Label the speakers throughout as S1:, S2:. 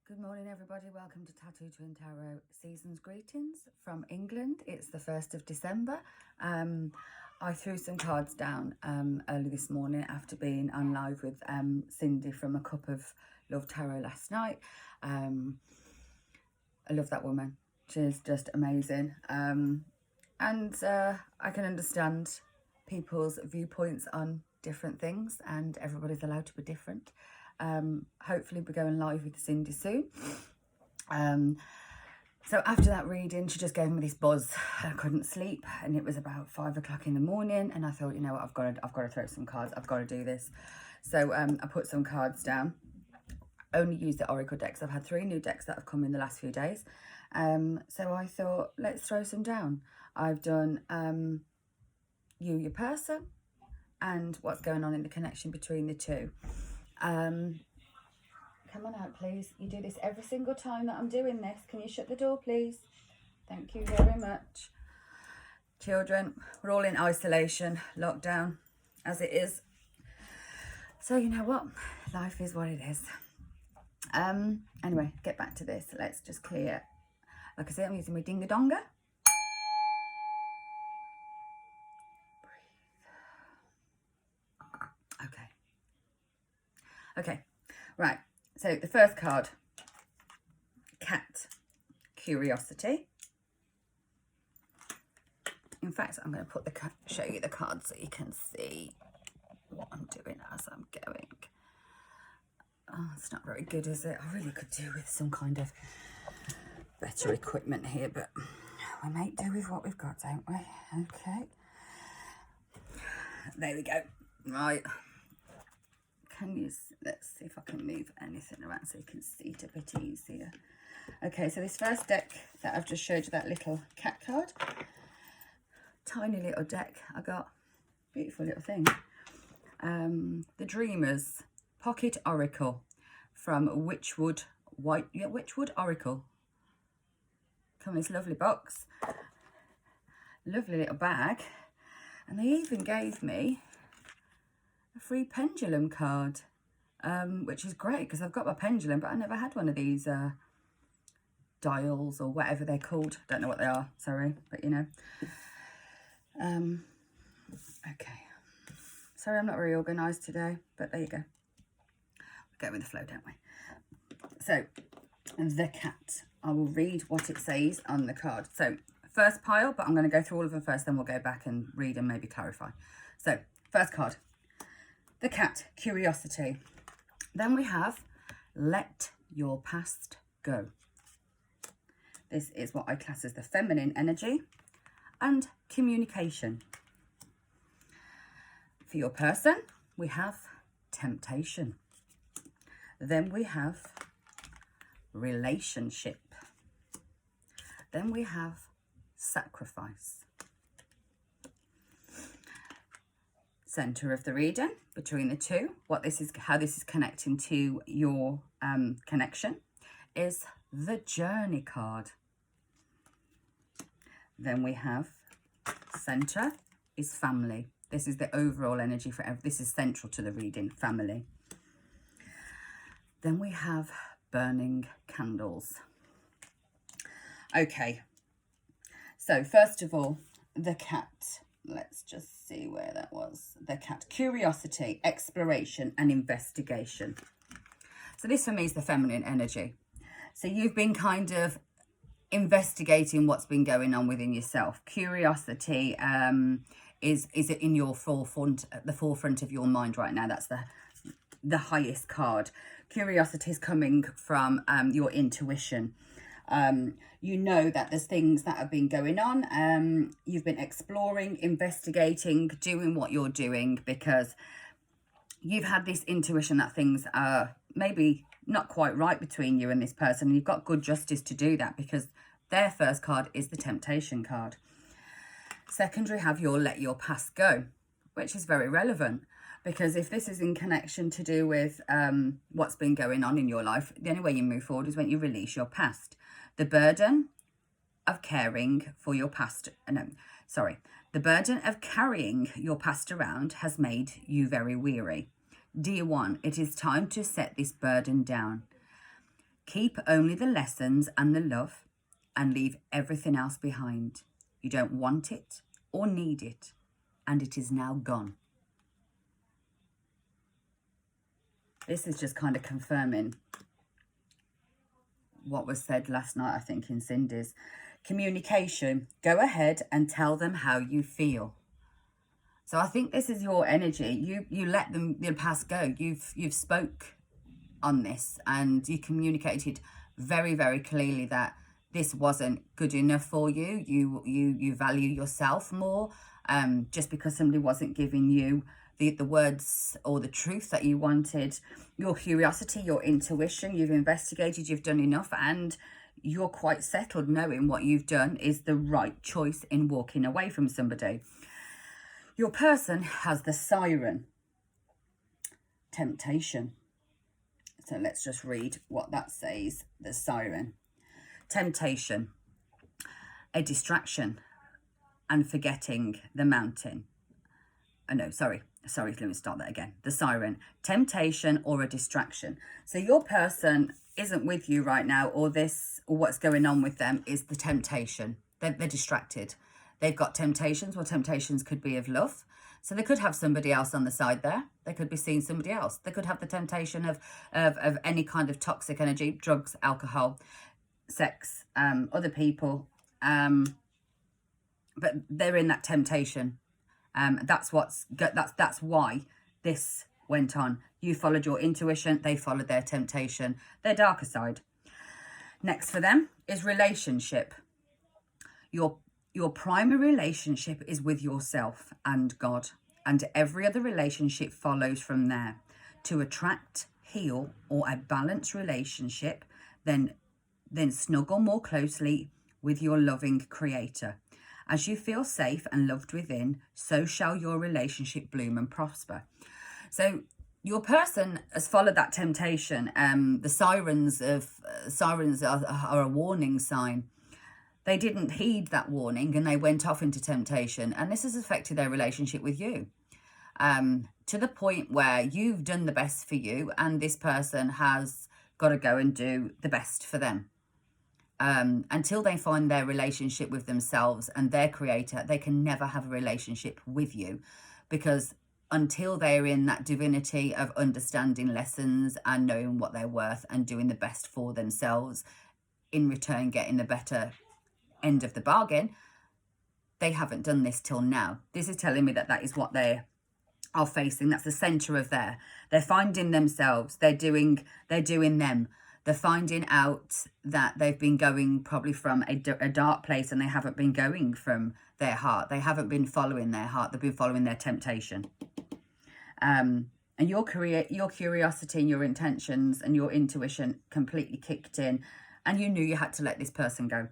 S1: Good morning, everybody. Welcome to Tattoo Twin Tarot Season's greetings from England. It's the 1st of December. I threw some cards down early this morning after being on live with Cindy from A Cup of Love Tarot last night. I love that woman. She's just amazing. And I can understand people's viewpoints on different things, and everybody's allowed to be different. Hopefully we're going live with Cindy soon. So after that reading, she just gave me this buzz. I couldn't sleep, and it was about 5 o'clock in the morning, and I thought, you know what, I've got to throw some cards. I've got to do this. So I put some cards down. Only use the Oracle decks. I've had 3 new decks that have come in the last few days. So I thought, let's throw some down. I've done you, your person, and what's going on in the connection between the two. Come on out, please. You do this every single time that I'm doing this. Can you shut the door, please? Thank you very much. Children, we're all in isolation, lockdown, as it is. So you know what? Life is what it is. Anyway, get back to this. Let's just clear. Like I said, I'm using my dingadonga. Breathe. Okay, right, so the first card, Cat, Curiosity. In fact, I'm going to show you the card so you can see what I'm doing as I'm going. Oh, it's not very good, is it? I really could do with some kind of better equipment here, but we make do with what we've got, don't we? Okay. There we go. Right. Let's see if I can move anything around so you can see it a bit easier. Okay, so this first deck that I've just showed you, that little cat card, tiny little deck I got, beautiful little thing. The Dreamers Pocket Oracle from Witchwood Oracle. Come in this lovely box, lovely little bag, and they even gave me a free pendulum card, which is great because I've got my pendulum, but I never had one of these dials or whatever they're called. Don't know what they are, sorry, but you know. Okay, sorry I'm not very organised today, but there you go. We go with the flow, don't we? So the cat, I will read what it says on the card. So first pile, but I'm going to go through all of them first, then we'll go back and read and maybe clarify. So first card, the cat, Curiosity. Then we have Let Your Past Go. This is what I class as the feminine energy and communication. For your person, we have Temptation. Then we have Relationship. Then we have Sacrifice. Center of the reading, between the two, how this is connecting to your connection, is the Journey card. Then we have center is family. This is the overall energy for this is central to the reading, family. Then we have burning candles. Okay, so first of all, the cat. Let's just see where that was. The cat, Curiosity, Exploration and Investigation. So this for me is the feminine energy. So you've been kind of investigating what's been going on within yourself. Curiosity is it in your forefront, at the forefront of your mind right now. That's the highest card. Curiosity is coming from your intuition. You know that there's things that have been going on. You've been exploring, investigating, doing what you're doing because you've had this intuition that things are maybe not quite right between you and this person. And you've got good justice to do that because their first card is the Temptation card. Secondary, have your Let Your Past Go, which is very relevant because if this is in connection to do with what's been going on in your life, the only way you move forward is when you release your past. The burden of caring for your past, the burden of carrying your past around has made you very weary. Dear one, it is time to set this burden down. Keep only the lessons and the love and leave everything else behind. You don't want it or need it, and it is now gone. This is just kind of confirming what was said last night, I think, in Cindy's. Communication. Go ahead and tell them how you feel. So I think this is your energy. You let them, the past go. You've spoke on this, and you communicated very, very clearly that this wasn't good enough for you. You value yourself more. Just because somebody wasn't giving you the words or the truth that you wanted. Your curiosity, your intuition, you've investigated, you've done enough, and you're quite settled knowing what you've done is the right choice in walking away from somebody. Your person has the siren. Temptation. So let's just read what that says. The siren. Temptation. A distraction and forgetting the mountain. Oh no, sorry, let me start that again. The siren. Temptation or a distraction. So your person isn't with you right now, or what's going on with them is the temptation. They're distracted. They've got temptations. Well, temptations could be of love. So they could have somebody else on the side there. They could be seeing somebody else. They could have the temptation of any kind of toxic energy, drugs, alcohol, sex, other people. But they're in that temptation. That's why this went on. You followed your intuition. They followed their temptation, their darker side. Next for them is relationship. Your primary relationship is with yourself and God, and every other relationship follows from there. To attract, heal, or a balanced relationship, then snuggle more closely with your loving creator. As you feel safe and loved within, so shall your relationship bloom and prosper. So your person has followed that temptation. The sirens are a warning sign. They didn't heed that warning and they went off into temptation. And this has affected their relationship with you. To the point where you've done the best for you and this person has got to go and do the best for them. Until they find their relationship with themselves and their creator, they can never have a relationship with you, because until they're in that divinity of understanding lessons and knowing what they're worth and doing the best for themselves, in return getting the better end of the bargain, they haven't done this till now. This is telling me that is what they are facing. That's the center of they're finding themselves. They're doing them. They're finding out that they've been going probably from a dark place, and they haven't been going from their heart. They haven't been following their heart. They've been following their temptation. And your curiosity and your intentions and your intuition completely kicked in, and you knew you had to let this person go.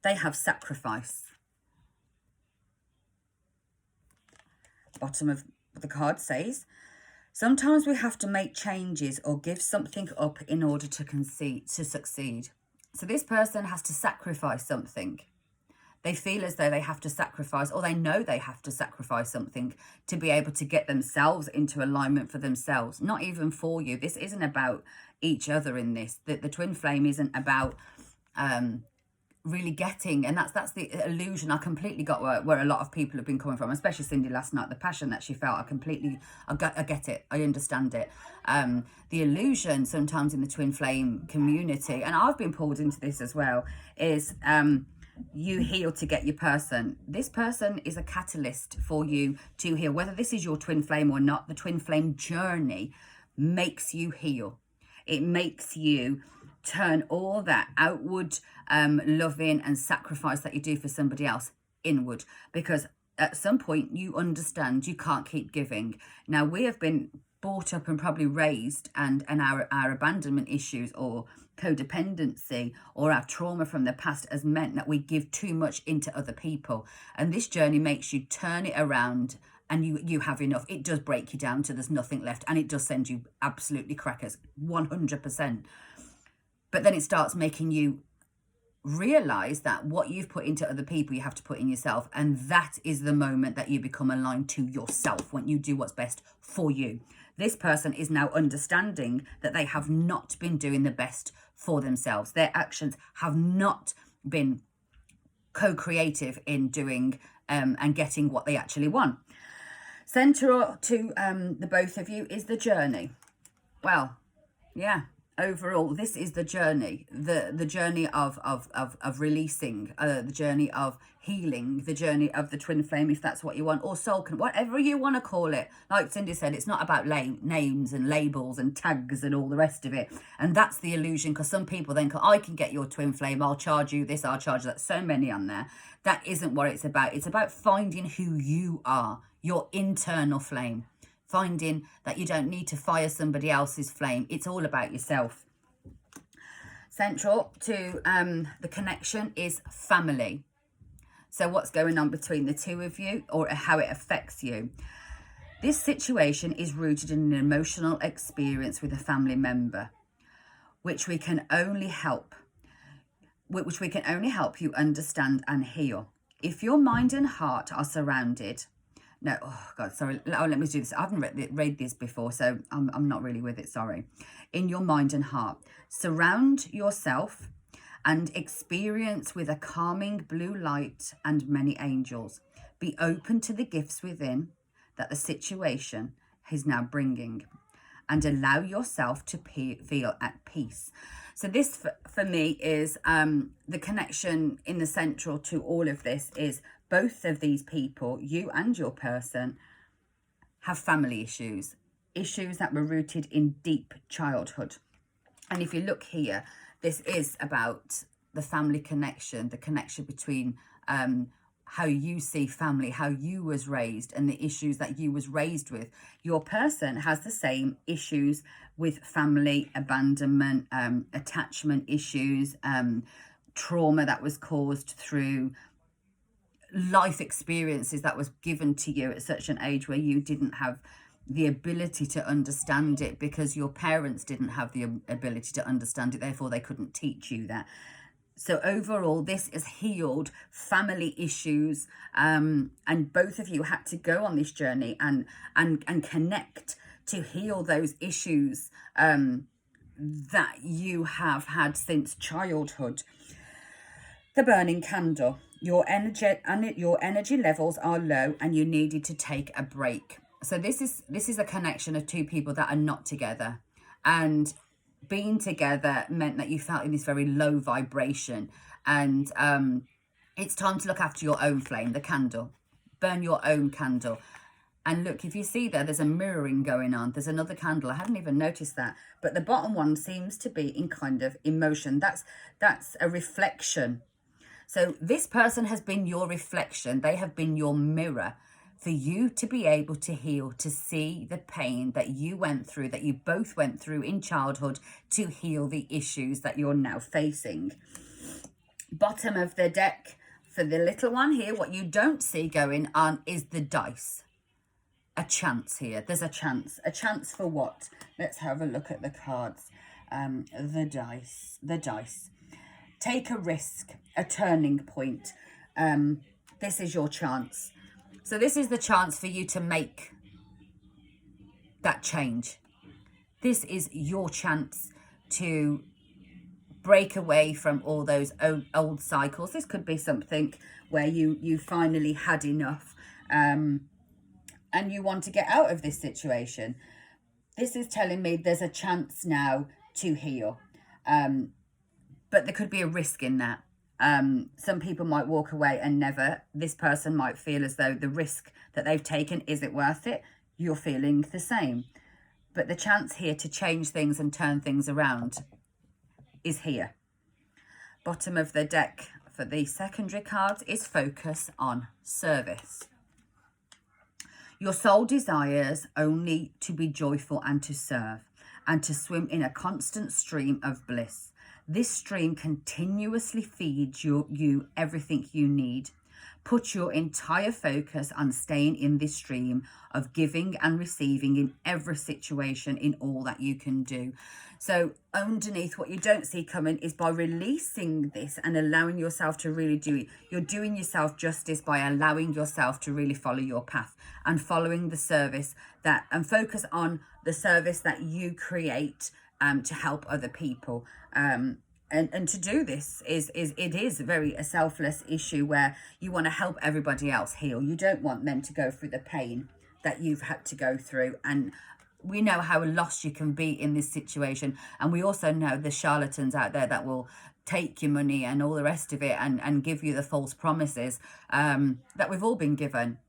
S1: They have sacrifice. Bottom of the card says, sometimes we have to make changes or give something up in order to succeed. So this person has to sacrifice something. They feel as though they have to sacrifice, or they know they have to sacrifice something to be able to get themselves into alignment for themselves, not even for you. This isn't about each other in this. The twin flame isn't about really getting, and that's the illusion. I completely got where a lot of people have been coming from, especially Cindy last night. The passion that she felt, I get it, I understand it. The illusion sometimes in the twin flame community, and I've been pulled into this as well, is you heal to get your person. This person is a catalyst for you to heal. Whether this is your twin flame or not, the twin flame journey makes you heal. It makes you turn all that outward loving and sacrifice that you do for somebody else inward, because at some point you understand you can't keep giving. Now, we have been brought up and probably raised, and our abandonment issues or codependency or our trauma from the past has meant that we give too much into other people, and this journey makes you turn it around, and you have enough. It does break you down to there's nothing left, and it does send you absolutely crackers, 100%. But then it starts making you realize that what you've put into other people, you have to put in yourself. And that is the moment that you become aligned to yourself, when you do what's best for you. This person is now understanding that they have not been doing the best for themselves. Their actions have not been co-creative in doing and getting what they actually want. Central to the both of you is the journey. Well, yeah, overall, this is the journey, the journey of releasing, the journey of healing, the journey of the twin flame, if that's what you want, or soul, whatever you want to call it. Like Cindy said, it's not about names and labels and tags and all the rest of it. And that's the illusion, because some people think, I can get your twin flame, I'll charge you this, I'll charge that. So many on there. That isn't what it's about. It's about finding who you are, your internal flame. Finding that you don't need to fire somebody else's flame. It's all about yourself. Central to the connection is family. So what's going on between the two of you, or how it affects you. This situation is rooted in an emotional experience with a family member, which we can only help you understand and heal. If your mind and heart are surrounded... No, oh God, sorry. Oh, let me do this. I haven't read this before, so I'm not really with it, sorry. In your mind and heart, surround yourself and experience with a calming blue light and many angels. Be open to the gifts within that the situation is now bringing, and allow yourself to feel at peace. So this, for me, is the connection in the central to all of this is both of these people, you and your person, have family issues that were rooted in deep childhood. And if you look here, this is about the family connection, the connection between how you see family, how you was raised, and the issues that you was raised with. Your person has the same issues with family, abandonment, attachment issues, trauma that was caused through life experiences that was given to you at such an age where you didn't have the ability to understand it, because your parents didn't have the ability to understand it, therefore they couldn't teach you that. So overall, this is healed family issues, and both of you had to go on this journey and connect to heal those issues that you have had since childhood. The burning candle. Your energy levels are low and you needed to take a break. So this is a connection of two people that are not together, and being together meant that you felt in this very low vibration, and it's time to look after your own flame, the candle. Burn your own candle. And look, if you see there's a mirroring going on. There's another candle. I hadn't even noticed that. But the bottom one seems to be in kind of emotion. That's a reflection. So this person has been your reflection. They have been your mirror for you to be able to heal, to see the pain that you went through, that you both went through in childhood, to heal the issues that you're now facing. Bottom of the deck for the little one here, what you don't see going on is the dice. A chance here. There's a chance. A chance for what? Let's have a look at the cards. The dice. Take a risk, a turning point. This is your chance. So this is the chance for you to make that change. This is your chance to break away from all those old cycles. This could be something where you finally had enough, and you want to get out of this situation. This is telling me there's a chance now to heal. But there could be a risk in that. Some people might walk away and never. This person might feel as though the risk that they've taken, is it worth it? You're feeling the same. But the chance here to change things and turn things around is here. Bottom of the deck for the secondary cards is focus on service. Your soul desires only to be joyful and to serve, and to swim in a constant stream of bliss. This stream continuously feeds you everything you need. Put your entire focus on staying in this stream of giving and receiving in every situation, in all that you can do. So underneath, what you don't see coming is by releasing this and allowing yourself to really do it, you're doing yourself justice by allowing yourself to really follow your path and following the service that, and focus on the service that you create to help other people. And to do this is very a selfless issue where you want to help everybody else heal. You don't want them to go through the pain that you've had to go through. And we know how lost you can be in this situation. And we also know the charlatans out there that will take your money and all the rest of it and give you the false promises that we've all been given.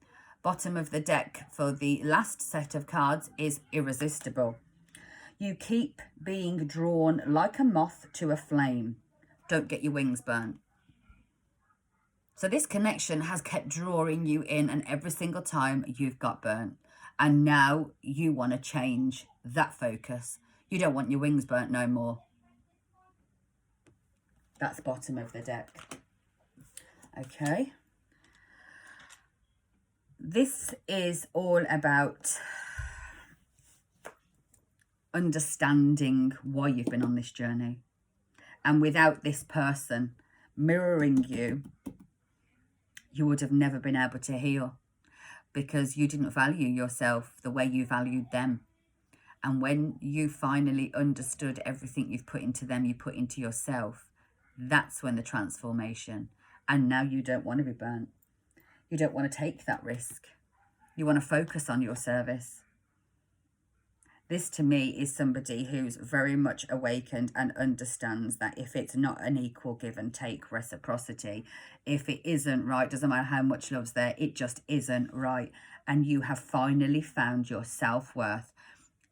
S1: Bottom of the deck for the last set of cards is irresistible. You keep being drawn like a moth to a flame. Don't get your wings burnt. So this connection has kept drawing you in, and every single time you've got burnt. And now you want to change that focus. You don't want your wings burnt no more. That's bottom of the deck. Okay. This is all about understanding why you've been on this journey. And without this person mirroring you, you would have never been able to heal, because you didn't value yourself the way you valued them. And when you finally understood everything you've put into them, you put into yourself, that's when the transformation. And now you don't want to be burnt. You don't want to take that risk. You want to focus on your service. This to me is somebody who's very much awakened and understands that if it's not an equal give and take reciprocity, if it isn't right, doesn't matter how much love's there, it just isn't right. And you have finally found your self-worth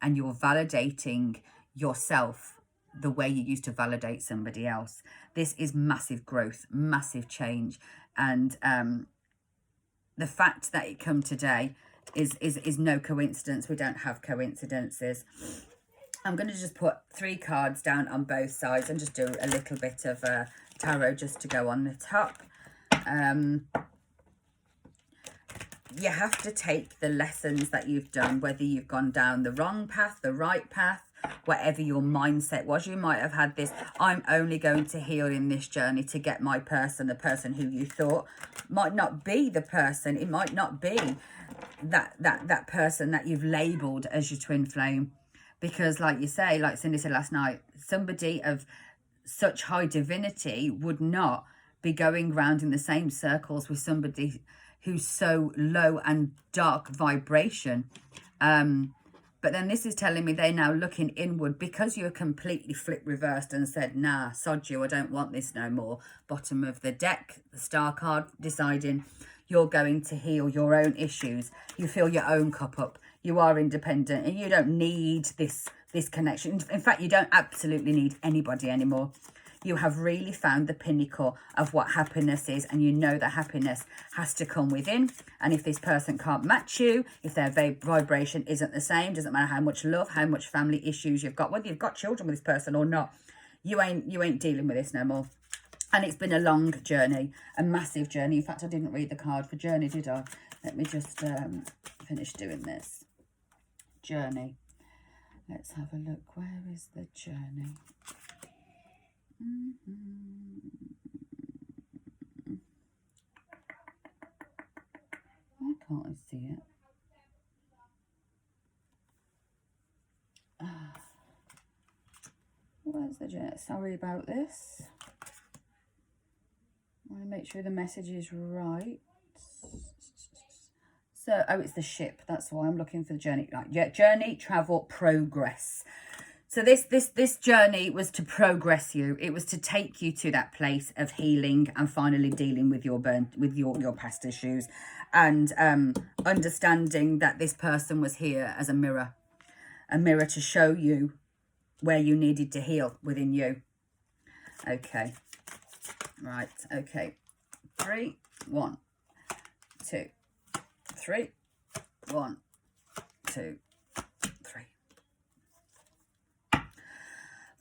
S1: and you're validating yourself the way you used to validate somebody else. This is massive growth, massive change. And the fact that it come today is no coincidence. We don't have coincidences. I'm going to just put 3 cards down on both sides and just do a little bit of tarot just to go on the top. You have to take the lessons that you've done, whether you've gone down the wrong path, the right path, whatever your mindset was. You might have had this, I'm only going to heal in this journey to get my person. The person who you thought might not be the person. It might not be that person that you've labeled as your twin flame. Because like you say, like Cindy said last night, somebody of such high divinity would not be going round in the same circles with somebody who's so low and dark vibration. But then this is telling me they're now looking inward because you're completely flip reversed and said, nah, sod you, I don't want this no more. Bottom of the deck, the star card, deciding you're going to heal your own issues. You fill your own cup up. You are independent and you don't need this connection. In fact, you don't absolutely need anybody anymore. You have really found the pinnacle of what happiness is, and you know that happiness has to come within. And if this person can't match you, if their vibration isn't the same, doesn't matter how much love, how much family issues you've got, whether you've got children with this person or not, you ain't dealing with this no more. And it's been a long journey, a massive journey. In fact, I didn't read the card for journey, did I? Let me just finish doing this. Journey. Let's have a look. Where is the journey? Why can't I see it? Where's the journey? Sorry about this. I want to make sure the message is right. So, oh, it's the ship. That's why I'm looking for the journey. Right, yeah, journey, travel, progress. So this journey was to progress you. It was to take you to that place of healing and finally dealing with your your past issues, and understanding that this person was here as a mirror to show you where you needed to heal within you. Okay, right. Okay, 3, 1, 2, 3, 1, 2, 3.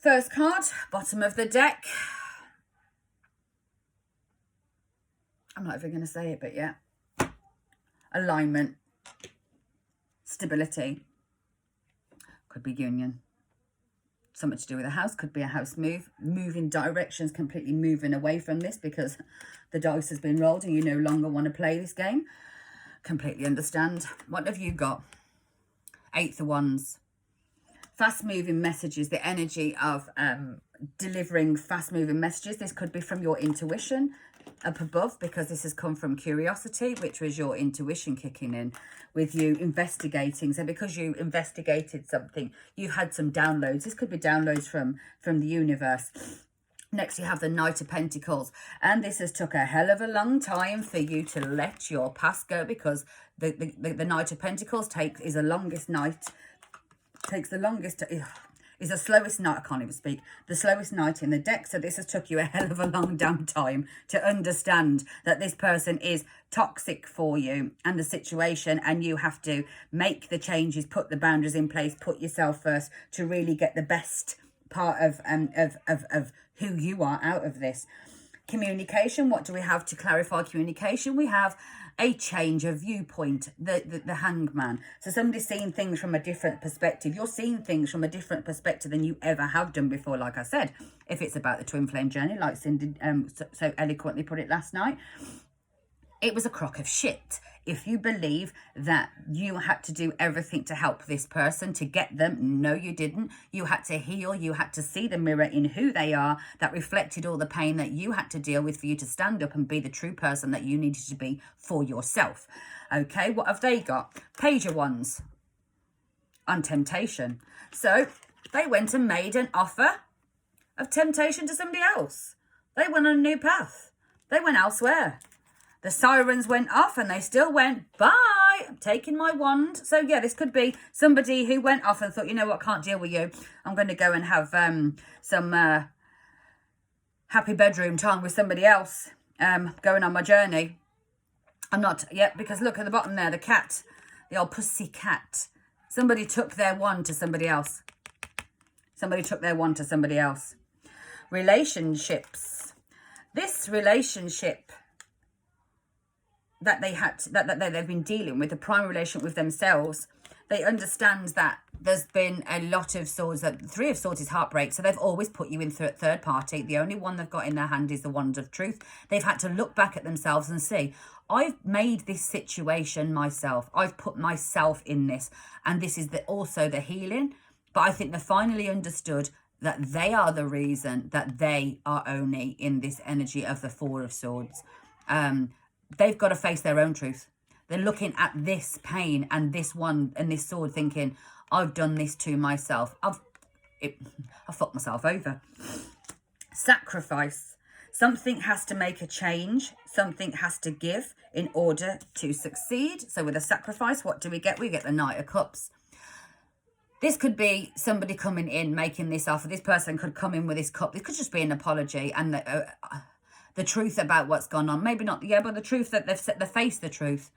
S1: First card, bottom of the deck. I'm not even going to say it, but yeah. Alignment. Stability. Could be union. Something to do with a house. Could be a house move. Moving directions, completely moving away from this because the dice has been rolled and you no longer want to play this game. Completely understand. What have you got? Eighth of Wands. Fast moving messages. The energy of delivering fast moving messages. This could be from your intuition up above, because this has come from curiosity, which was your intuition kicking in with you investigating. So because you investigated something, you've had some downloads. This could be downloads from the universe. Next, you have the Knight of Pentacles. And this has took a hell of a long time for you to let your past go, because the Knight of Pentacles is the longest night. Takes the longest, is the slowest night, I can't even speak, the slowest night in the deck. So this has took you a hell of a long damn time to understand that this person is toxic for you and the situation, and you have to make the changes, put the boundaries in place, put yourself first to really get the best part of who you are out of this. Communication. What do we have to clarify communication? We have a change of viewpoint, the hangman. So somebody's seeing things from a different perspective. You're seeing things from a different perspective than you ever have done before. Like I said, if it's about the twin flame journey, like Cindy so eloquently put it last night, it was a crock of shit. If you believe that you had to do everything to help this person, to get them, no, you didn't. You had to heal. You had to see the mirror in who they are that reflected all the pain that you had to deal with for you to stand up and be the true person that you needed to be for yourself. Okay, what have they got? Page of Wands on temptation. So they went and made an offer of temptation to somebody else. They went on a new path. They went elsewhere. The sirens went off and they still went, bye, I'm taking my wand. So yeah, this could be somebody who went off and thought, you know what, can't deal with you. I'm going to go and have some happy bedroom time with somebody else, going on my journey. I'm not yet, because look at the bottom there, the cat, the old pussy cat. Somebody took their wand to somebody else. Somebody took their wand to somebody else. Relationships. This relationship that they had to, that they've been dealing with, the primary relationship with themselves, they understand that there's been a lot of swords. That Three of Swords is heartbreak, so they've always put you in third party. The only one they've got in their hand is the wand of truth. They've had to look back at themselves and see, I've made this situation myself. I've put myself in this, and this is also the healing. But I think they finally understood that they are the reason that they are only in this energy of the Four of Swords. They've got to face their own truth. They're looking at this pain and this one and this sword thinking, I've done this to myself. I've fucked myself over. Sacrifice. Something has to make a change. Something has to give in order to succeed. So with a sacrifice, what do we get? We get the Knight of Cups. This could be somebody coming in, making this offer. This person could come in with this cup. This could just be an apology and the truth about what's gone on. Maybe not, yeah, but the truth that they faced the truth.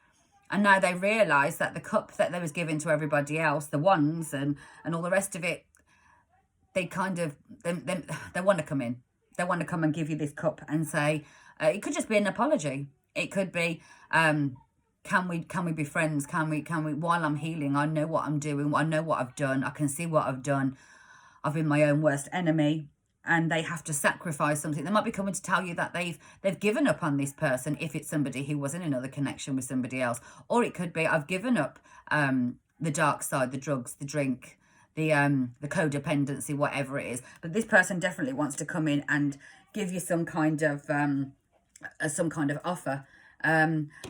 S1: And now they realise that the cup that they was giving to everybody else, the wands and all the rest of it, they kind of, they want to come in. They want to come and give you this cup and say, it could just be an apology. It could be, can we be friends? Can we, while I'm healing, I know what I'm doing. I know what I've done. I can see what I've done. I've been my own worst enemy. And they have to sacrifice something. They might be coming to tell you that they've given up on this person if it's somebody who was in another connection with somebody else. Or it could be, I've given up the dark side, the drugs, the drink, the codependency, whatever it is. But this person definitely wants to come in and give you some kind of offer.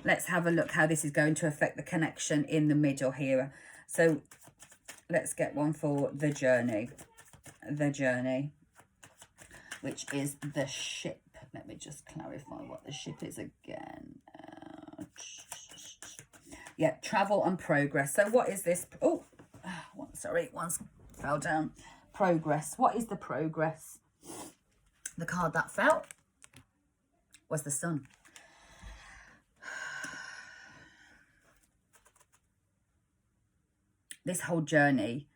S1: Let's have a look how this is going to affect the connection in the middle here. So let's get one for the journey. The journey, which is the ship. Let me just clarify what the ship is again. Yeah, travel and progress. So what is this? Oh, sorry, once fell down. Progress. What is the progress? The card that fell was the Sun. This whole journey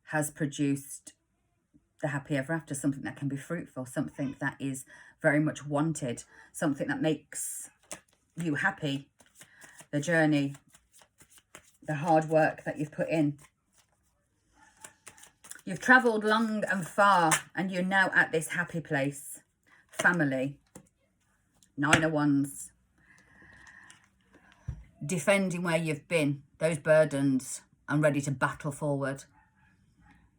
S1: has produced the happy ever after, something that can be fruitful, something that is very much wanted, something that makes you happy, the journey, the hard work that you've put in. You've travelled long and far and you're now at this happy place. Family. 9 of Wands. Defending where you've been, those burdens, and ready to battle forward.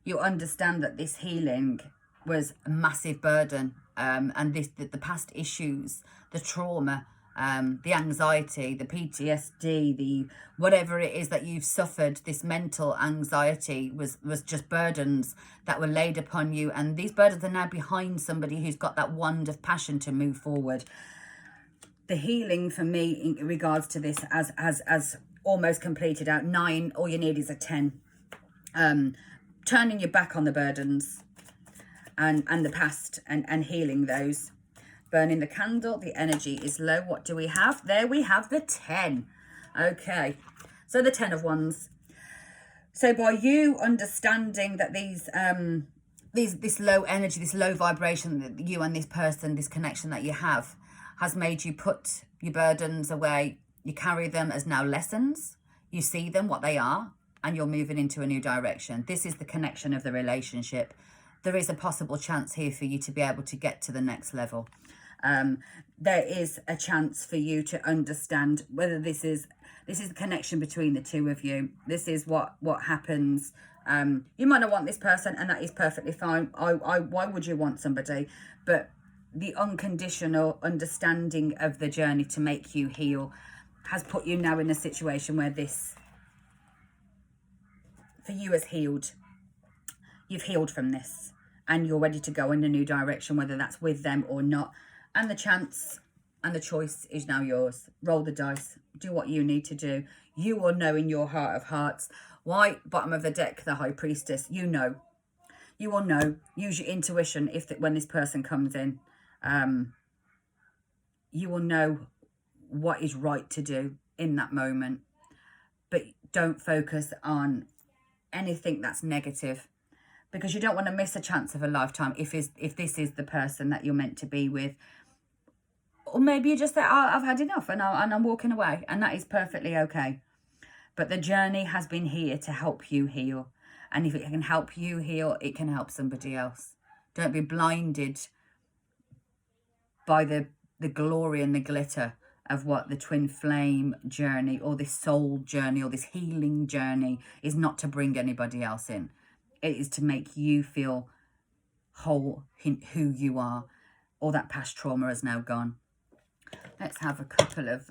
S1: You understand that this healing was a massive burden, and the past issues, the trauma, the anxiety, the PTSD, the whatever it is that you've suffered, this mental anxiety was just burdens that were laid upon you, and these burdens are now behind somebody who's got that wand of passion to move forward. The healing for me in regards to this as almost completed out. 9, all you need is a 10. Turning your back on the burdens and the past and healing those. Burning the candle, the energy is low. What do we have? There we have the 10. Okay, so the 10 of Wands. So by you understanding that this low energy, this low vibration that you and this person, this connection that you have, has made you put your burdens away. You carry them as now lessons. You see them, what they are, and you're moving into a new direction. This is the connection of the relationship. There is a possible chance here for you to be able to get to the next level. There is a chance for you to understand whether this is the connection between the two of you. This is what happens. You might not want this person, and that is perfectly fine. Why would you want somebody? But the unconditional understanding of the journey to make you heal has put you now in a situation where this, for you, has healed. You've healed from this and you're ready to go in a new direction, whether that's with them or not. And the chance and the choice is now yours. Roll the dice. Do what you need to do. You will know in your heart of hearts. Why? Bottom of the deck, the High Priestess. You know. You will know. Use your intuition when this person comes in. You will know what is right to do in that moment, but don't focus on anything that's negative, because you don't want to miss a chance of a lifetime if this is the person that you're meant to be with. Or maybe you just say, oh, I've had enough and I'm walking away, and that is perfectly okay. But the journey has been here to help you heal, and if it can help you heal, it can help somebody else. Don't be blinded by the glory and the glitter of what the twin flame journey or this soul journey or this healing journey is. Not to bring anybody else in. It is to make you feel whole in who you are. All that past trauma has now gone. Let's have a couple of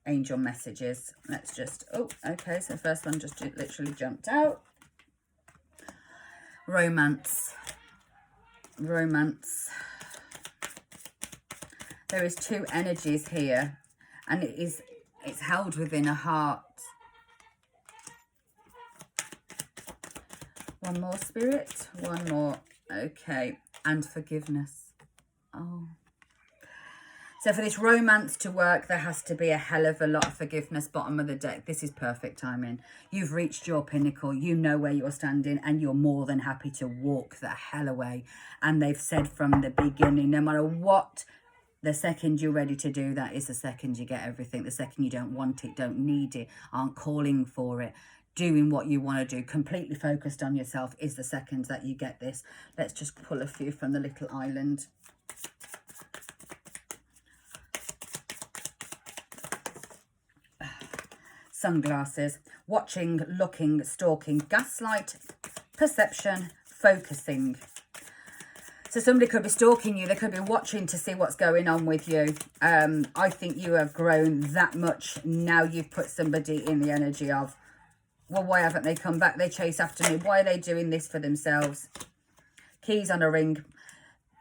S1: angel messages. Let's just, oh, okay, so the first one just literally jumped out. Romance. Romance. There is 2 energies here, and it's held within a heart. One more, Spirit. One more. Okay. And forgiveness. Oh. So for this romance to work, there has to be a hell of a lot of forgiveness. Bottom of the deck. This is perfect timing. You've reached your pinnacle. You know where you're standing, and you're more than happy to walk the hell away. And they've said from the beginning, no matter what, the second you're ready to do that is the second you get everything. The second you don't want it, don't need it, aren't calling for it, doing what you want to do, completely focused on yourself, is the second that you get this. Let's just pull a few from the little island. Sunglasses. Watching, looking, stalking, gaslight, perception, focusing. So somebody could be stalking you. They could be watching to see what's going on with you. I think you have grown that much. Now you've put somebody in the energy of, well, why haven't they come back? They chase after me. Why are they doing this for themselves? Keys on a ring.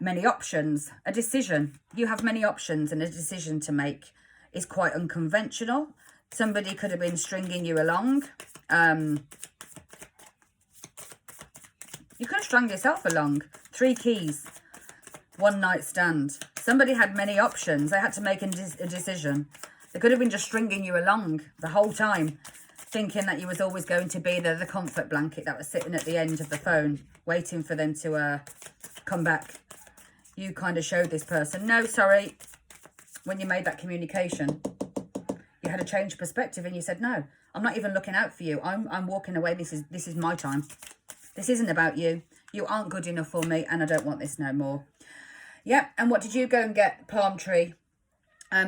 S1: Many options. A decision. You have many options, and a decision to make is quite unconventional. Somebody could have been stringing you along. You could have strung yourself along. 3 keys. 1 night stand. Somebody had many options. They had to make a decision. They could have been just stringing you along the whole time, thinking that you was always going to be there, the comfort blanket that was sitting at the end of the phone. waiting for them to come back. You kind of showed this person, no, sorry, when you made that communication, you had a change of perspective and you said, no, I'm not even looking out for you. I'm walking away. This is my time. This isn't about you. You aren't good enough for me and I don't want this no more. Yep. And what did you go and get? Palm tree.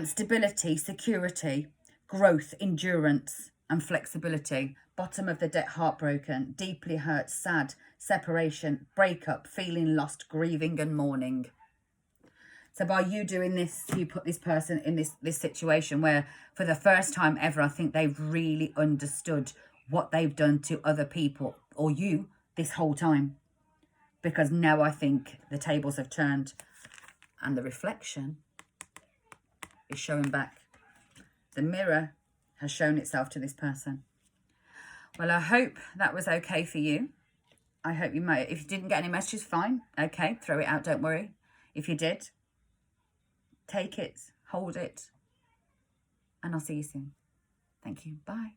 S1: Stability, security, growth, endurance and flexibility. Bottom of the deck, heartbroken, deeply hurt, sad, separation, breakup, feeling lost, grieving and mourning. So by you doing this, you put this person in this situation where for the first time ever, I think they've really understood what they've done to other people or you this whole time. Because now I think the tables have turned and the reflection is showing back. The mirror has shown itself to this person. Well, I hope that was okay for you. I hope you might. If you didn't get any messages, fine. Okay, throw it out, don't worry. If you did, take it, hold it, and I'll see you soon. Thank you. Bye.